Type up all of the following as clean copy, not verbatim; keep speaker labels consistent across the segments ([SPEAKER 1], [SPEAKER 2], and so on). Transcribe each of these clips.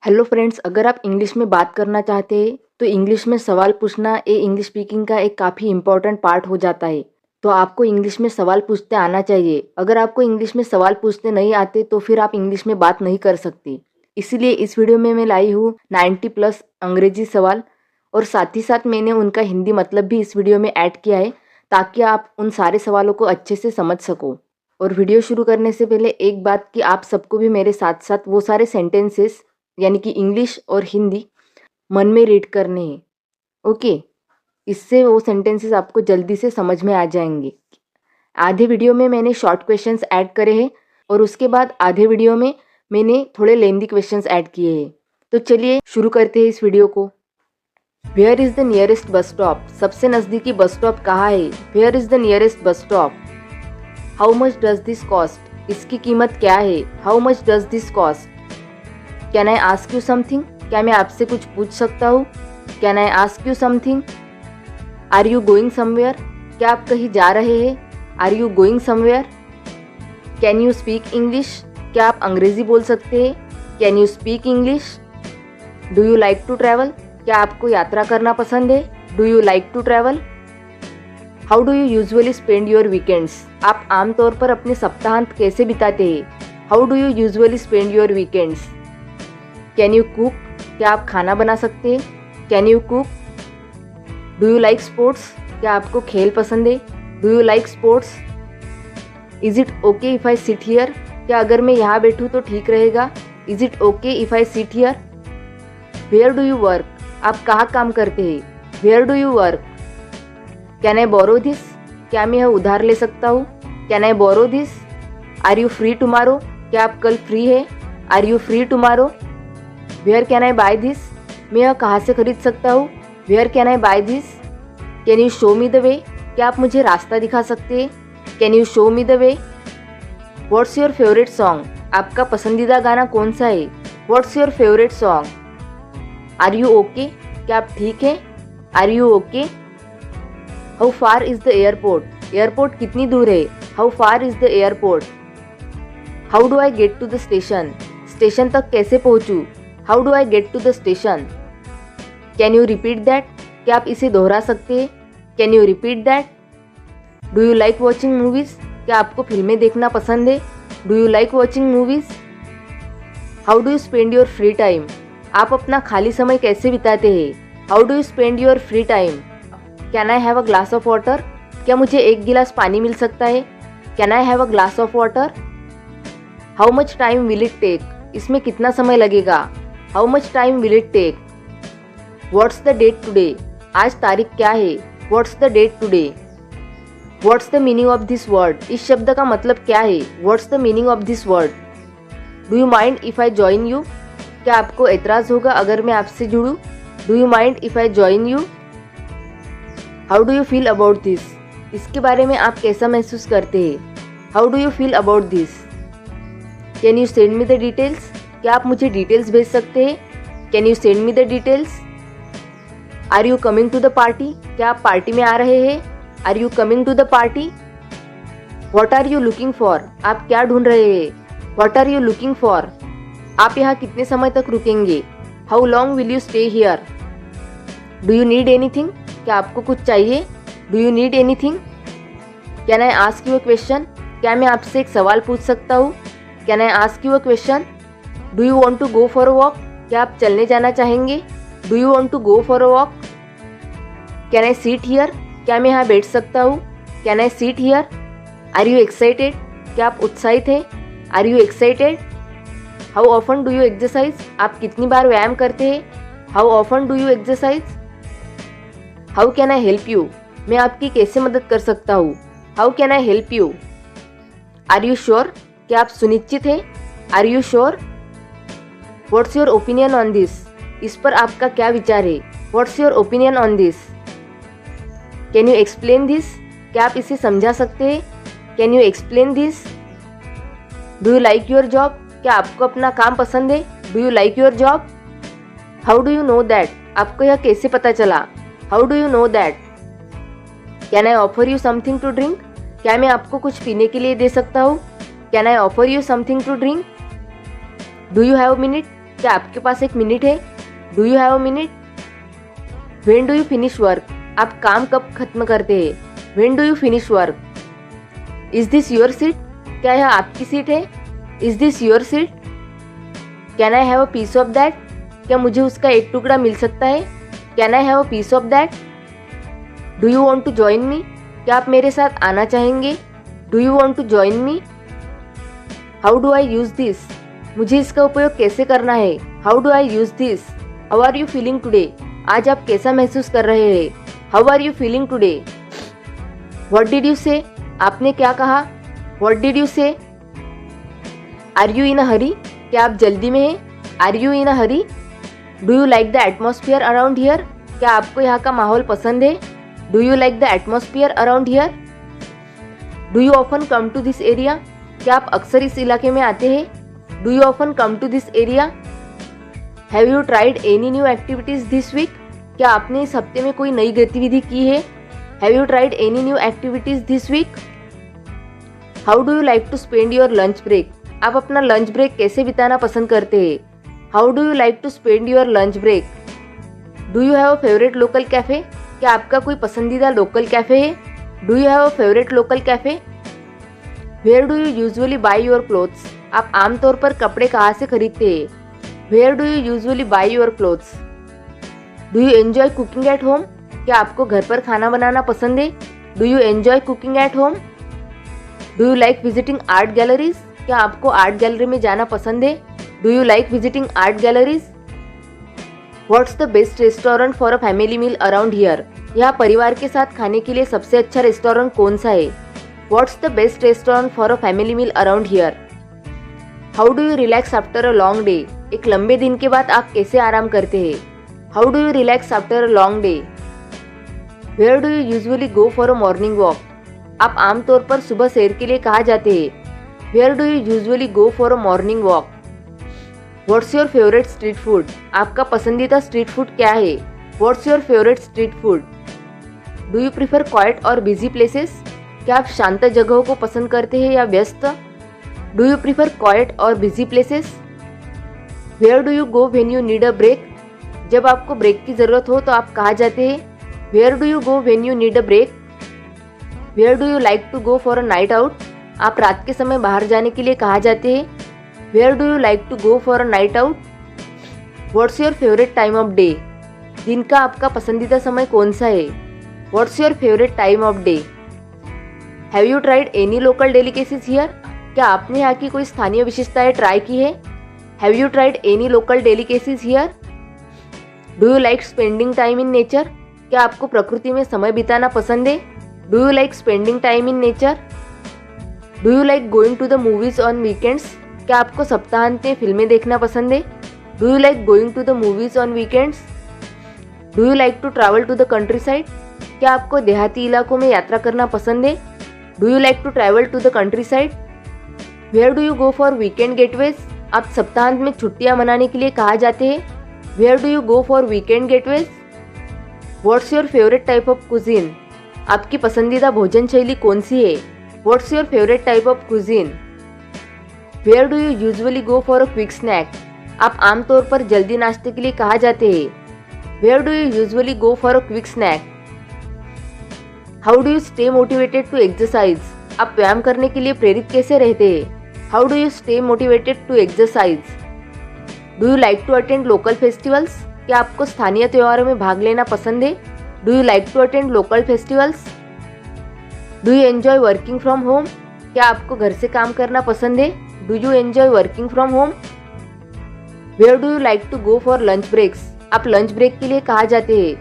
[SPEAKER 1] Hello friends, अगर आप English में बात करना चाहते हैं तो इंग्लिश में सवाल पूछना ये इंग्लिश स्पीकिंग का एक काफ़ी इम्पोर्टेंट पार्ट हो जाता है। तो आपको इंग्लिश में सवाल पूछते आना चाहिए। अगर आपको इंग्लिश में सवाल पूछते नहीं आते तो फिर आप इंग्लिश में बात नहीं कर सकती। इसीलिए इस वीडियो में मैं लाई हूँ 90+ अंग्रेजी सवाल, और साथ ही साथ मैंने उनका हिंदी मतलब भी इस वीडियो में ऐड किया है ताकि आप उन सारे सवालों को अच्छे से समझ सको। और वीडियो शुरू करने से पहले एक बात कि आप सबको भी मेरे साथ साथ वो सारे सेंटेंसेस यानी कि इंग्लिश और हिंदी मन में रीड करने हैं। ओके, इससे वो सेंटेंसेस आपको जल्दी से समझ में आ जाएंगे। आधे वीडियो में मैंने शॉर्ट क्वेश्चंस ऐड करे हैं और उसके बाद आधे वीडियो में मैंने थोड़े लेंदी क्वेश्चंस ऐड किए हैं। तो चलिए शुरू करते हैं इस वीडियो को। Where is the nearest bus stop? सबसे नज़दीकी बस स्टॉप कहाँ है? Where is the nearest bus stop? How much does this cost? इसकी कीमत क्या है? How much does this cost? Can I ask you something? क्या मैं आपसे कुछ पूछ सकता हूँ? Can I ask you something? Are you going somewhere? क्या आप कहीं जा रहे हैं? Are you going somewhere? Can you speak English? क्या आप अंग्रेजी बोल सकते हैं? Can you speak English? Do you like to travel? क्या आपको यात्रा करना पसंद है? Do you like to travel? How do you usually spend your weekends? आप आमतौर पर अपने सप्ताहांत कैसे बिताते हैं? How do you usually spend your weekends? Can you cook? क्या आप खाना बना सकते हैं? Can you cook? Do you like sports? क्या आपको खेल पसंद है? Do you like sports? Is it okay if I sit here? क्या अगर मैं यहाँ बैठूँ तो ठीक रहेगा? Is it okay if I sit here? Where do you work? आप कहाँ काम करते हैं? Where do you work? Can I borrow this? क्या मैं यह उधार ले सकता हूँ? Can I borrow this? Are you free tomorrow? क्या आप कल फ्री है? Are you free tomorrow? Where can I buy this? मैं यह कहाँ से खरीद सकता हूँ? Where can I buy this? Can you show me the way? क्या आप मुझे रास्ता दिखा सकते हैं? Can you show me the way? What's your favourite song? आपका पसंदीदा गाना कौन सा है? What's your favourite song? Are you okay? क्या आप ठीक हैं? Are you okay? How far is the airport? Airport कितनी दूर है? How far is the airport? How do I get to the station? Station तक कैसे पहुँचूँ? How do I get to the station? Can you repeat that? क्या आप इसे दोहरा सकते हैं? Can you repeat that? Do you like watching movies? क्या आपको फिल्में देखना पसंद है? Do you like watching movies? How do you spend your free time? आप अपना खाली समय कैसे बिताते हैं? How do you spend your free time? Can I have a glass of water? क्या मुझे एक गिलास पानी मिल सकता है? Can I have a glass of water? How much time will it take? इसमें कितना समय लगेगा? How much time will it take? What's the date today? आज तारीख क्या है? What's the date today? What's the meaning of this word? इस शब्द का मतलब क्या है? What's the meaning of this word? Do you mind if I join you? क्या आपको एतराज़ होगा अगर मैं आपसे जुड़ूं? Do you mind if I join you? How do you feel about this? इसके बारे में आप कैसा महसूस करते हैं? How do you feel about this? Can you send me the details? क्या आप मुझे डिटेल्स भेज सकते हैं? Can you send me the details? Are you coming to the party? क्या आप पार्टी में आ रहे हैं? Are you coming to the party? What are you looking for? आप क्या ढूंढ रहे हैं? What are you looking for? आप यहाँ कितने समय तक रुकेंगे? How long will you stay here? Do you need anything? क्या आपको कुछ चाहिए? Do you need anything? Can I ask you a question? क्या मैं आपसे एक सवाल पूछ सकता हूँ? Can I ask you a question? Do you want to go for a walk? क्या आप चलने जाना चाहेंगे? Do you want to go for a walk? Can I seat here? क्या मैं यहाँ बैठ सकता हूँ? Can I seat here? Are you excited? क्या आप उत्साहित हैं? Are you excited? How often do you exercise? आप कितनी बार व्यायाम करते हैं? How often do you exercise? How can I help you? मैं आपकी कैसे मदद कर सकता हूँ? How can I help you? Are you sure? क्या आप सुनिश्चित हैं? Are you sure? What's your opinion on this? इस पर आपका क्या विचार है? What's your opinion on this? Can you explain this? क्या आप इसे समझा सकते हैं? Can you explain this? Do you like your job? क्या आपको अपना काम पसंद है? Do you like your job? How do you know that? आपको यह कैसे पता चला? How do you know that? Can I offer you something to drink? क्या मैं आपको कुछ पीने के लिए दे सकता हूँ? Can I offer you something to drink? Do you have minute? क्या आपके पास एक मिनट है? Do you have a minute? When do you finish work? आप काम कब खत्म करते हैं? When do you finish work? Is this your seat? क्या यह आपकी सीट है? Is this your seat? Can I have a piece of that? क्या मुझे उसका एक टुकड़ा मिल सकता है? Can I have a piece of that? Do you want to join me? क्या आप मेरे साथ आना चाहेंगे? Do you want to join me? How do I use this? मुझे इसका उपयोग कैसे करना है? How do I use this? How are you feeling today? आज आप कैसा महसूस कर रहे हैं? How are you feeling today? What did you say? आपने क्या कहा? What did you say? Are you in a hurry? क्या आप जल्दी में हैं? Are you in a hurry? Do you like the atmosphere around here? क्या आपको यहाँ का माहौल पसंद है? Do you like the atmosphere around here? Do you often come to this area? क्या आप अक्सर इस इलाके में आते हैं? Do you often come to this area? Have you tried any new activities this week? क्या आपने इस हफ्ते में कोई नई गतिविधि की है? Have you tried any new activities this week? How do you like to spend your lunch break? आप अपना लंच ब्रेक कैसे बिताना पसंद करते हैं? How do you like to spend your lunch break? Do you have a favourite local cafe? क्या आपका कोई पसंदीदा लोकल कैफे है? Do you have a favourite local cafe? Where do you usually buy your clothes? आप आमतौर पर कपड़े कहाँ से खरीदते हैं? Where do you usually buy your clothes? Do you enjoy cooking at home? क्या आपको घर पर खाना बनाना पसंद है? Do you enjoy cooking at home? Do you like visiting art galleries? क्या आपको आर्ट गैलरी में जाना पसंद है? Do you like visiting art galleries? What's the best restaurant for a family meal around here? यहाँ परिवार के साथ खाने के लिए सबसे अच्छा रेस्टोरेंट कौन सा है? What's the best restaurant for a family meal around here? How do you relax after a long day? एक लंबे दिन के बाद आप कैसे आराम करते हैं? How do you relax after a long day? Where do you usually go for a morning walk? आप आमतौर पर सुबह सैर के लिए कहाँ जाते हैं? Where do you usually go for a morning walk? What's your favourite street food? आपका पसंदीदा स्ट्रीट फूड क्या है? What's your favourite street food? Do you prefer quiet or busy places? क्या आप शांत जगहों को पसंद करते हैं या व्यस्त? Do you prefer quiet or busy places? Where do you go when you need a break? जब आपको ब्रेक की ज़रूरत हो तो आप कहाँ जाते हैं? Where do you go when you need a break? Where do you like to go for a night out? आप रात के समय बाहर जाने के लिए कहाँ जाते हैं? Where do you like to go for a night out? What's your favourite time of day? दिन का आपका पसंदीदा समय कौन सा है? What's your favourite time of day? Have you tried any local delicacies here? क्या आपने यहाँ की कोई स्थानीय विशेषताएं ट्राई की है? Have you tried any local delicacies here? Do you like spending time in nature? क्या आपको प्रकृति में समय बिताना पसंद है? Do you like spending time in nature? Do you like going to the movies on weekends? क्या आपको सप्ताहांत में फिल्में देखना पसंद है? Do you like going to the movies on वीकेंड्स? Do you like to travel to the countryside? क्या आपको देहाती इलाकों में यात्रा करना पसंद है? Do you like to travel to the countryside? Where do you go for weekend getaways? आप सप्ताहांत में छुट्टियां मनाने के लिए कहाँ जाते हैं? Where do you go for weekend getaways? What's your favourite type of cuisine? आपकी पसंदीदा भोजन शैली कौन सी है? What's your favourite type of cuisine? Where do you usually go for a quick snack? आप आमतौर पर जल्दी नाश्ते के लिए कहाँ जाते हैं? Where do you usually go for a quick snack? How do you stay motivated to exercise? आप व्यायाम करने के लिए प्रेरित कैसे रहते हैं? How do you stay motivated to exercise? Do you like to attend local festivals? क्या आपको स्थानीय त्योहारों में भाग लेना पसंद है? Do you like to attend local festivals? Do you enjoy working from home? क्या आपको घर से काम करना पसंद है? Do you enjoy working from home? Where do you like to go for lunch breaks? आप लंच ब्रेक के लिए कहाँ जाते हैं?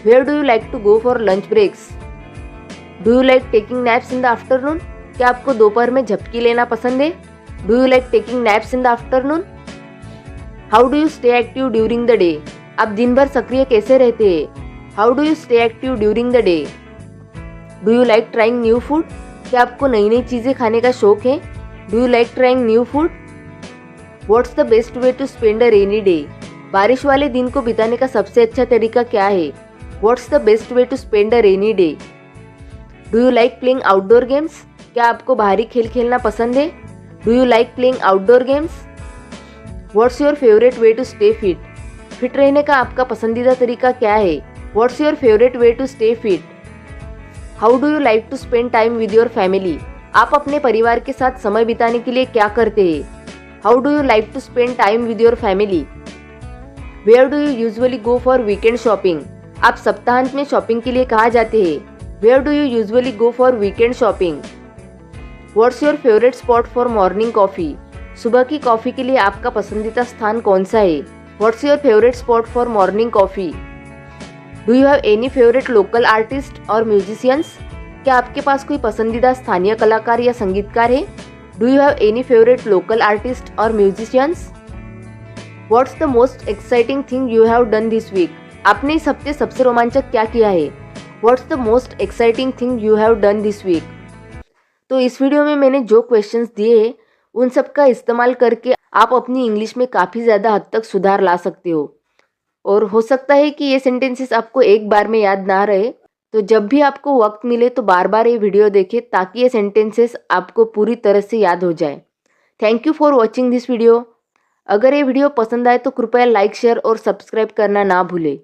[SPEAKER 1] Where do you like to go for lunch breaks? Do you like taking naps in the afternoon? क्या आपको दोपहर में झपकी लेना पसंद है? Do you like taking naps in the afternoon? How do you stay active during the day? आप दिन भर सक्रिय कैसे रहते हैं? How do you stay active during the day? Do you like trying new food? क्या आपको नई नई चीज़ें खाने का शौक है? Do you like trying new food? What's the best way to spend a rainy day? बारिश वाले दिन को बिताने का सबसे अच्छा तरीका क्या है? What's the best way to spend a rainy day? Do you like playing outdoor games? क्या आपको बाहरी खेल खेलना पसंद है? Do you like playing outdoor games? What's your favourite way to stay fit? Fit रहने का आपका पसंदीदा तरीका क्या है? What's your favourite way to stay fit? How do you like to spend time with your family? आप अपने परिवार के साथ समय बिताने के लिए क्या करते हैं? How do you like to spend time with your family? Where do you usually go for weekend shopping? आप सप्ताहांत में शॉपिंग के लिए कहाँ जाते हैं? Where do you usually go for weekend shopping? What's your favourite spot for morning coffee? सुबह की कॉफ़ी के लिए आपका पसंदीदा स्थान कौन सा है? What's your favourite spot for morning coffee? Do you have any favourite local artist और म्यूजिशियंस? क्या आपके पास कोई पसंदीदा स्थानीय कलाकार या संगीतकार है? Do you have any favourite local artist और musicians? What's the most exciting thing you have done this week? आपने इस हफ्ते सबसे रोमांचक क्या किया है? What's the most exciting thing you have done this week? तो इस वीडियो में मैंने जो क्वेश्चंस दिए उन सब का इस्तेमाल करके आप अपनी इंग्लिश में काफ़ी ज़्यादा हद तक सुधार ला सकते हो। और हो सकता है कि ये सेंटेंसेस आपको एक बार में याद ना रहे, तो जब भी आपको वक्त मिले तो बार बार ये वीडियो देखें ताकि ये सेंटेंसेस आपको पूरी तरह से याद हो जाए। Thank you for watching this video. अगर ये वीडियो पसंद आए तो कृपया लाइक, शेयर और सब्सक्राइब करना ना भूलें।